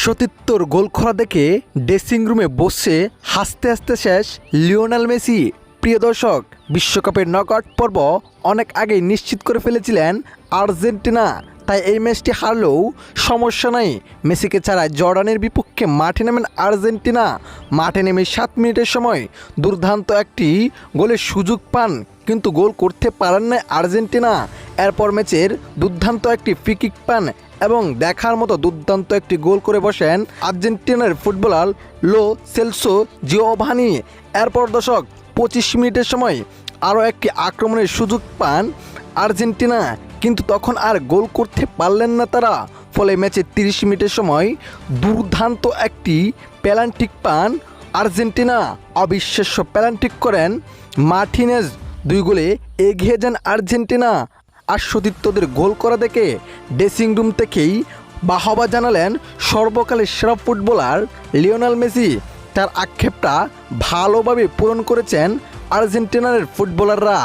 সতীর্থর গোল করা দেখে ড্রেসিং রুমে বসে হাসতে হাসতে শেষ লিওনেল মেসি। প্রিয় দর্শক, বিশ্বকাপের নকআউট পর্ব অনেক আগেই নিশ্চিত করে ফেলেছিলেন আর্জেন্টিনা। তাই এই ম্যাচটি হারলেও সমস্যা নাই, মেসিকে ছাড়া জর্ডানের বিপক্ষে মাঠে নামেন আর্জেন্টিনা। মাঠে নেমে 7 মিনিটের সময় দুর্দান্ত একটি গোলের সুযোগ পান, কিন্তু গোল করতে পারেন না আর্জেন্টিনা। এরপর ম্যাচের দুর্দান্ত একটি ফ্রি কিক পান এবং দেখার মতো দুর্দান্ত একটি গোল করে বসেন আর্জেন্টিনার ফুটবলার লো সেলসো জিওভানি। এরপর দর্শক 25 মিনিটের সময় আরও একটি আক্রমণের সুযোগ পান আর্জেন্টিনা, কিন্তু তখন আর গোল করতে পারলেন না তারা। ফলে ম্যাচের 30 মিনিটের সময় দুর্দান্ত একটি পেনাল্টি পান আর্জেন্টিনা। অবিশ্বাস্য পেনাল্টি করেন মার্টিনেজ, 2 গোলে এগিয়ে যান আর্জেন্টিনা। আর সতীর্থদের গোল করা দেখে ড্রেসিং রুম থেকেই বাহবা জানালেন সর্বকালের সেরা ফুটবলার লিওনেল মেসি। তার আক্ষেপটা ভালোভাবে পূরণ করেছেন আর্জেন্টিনার ফুটবলাররা।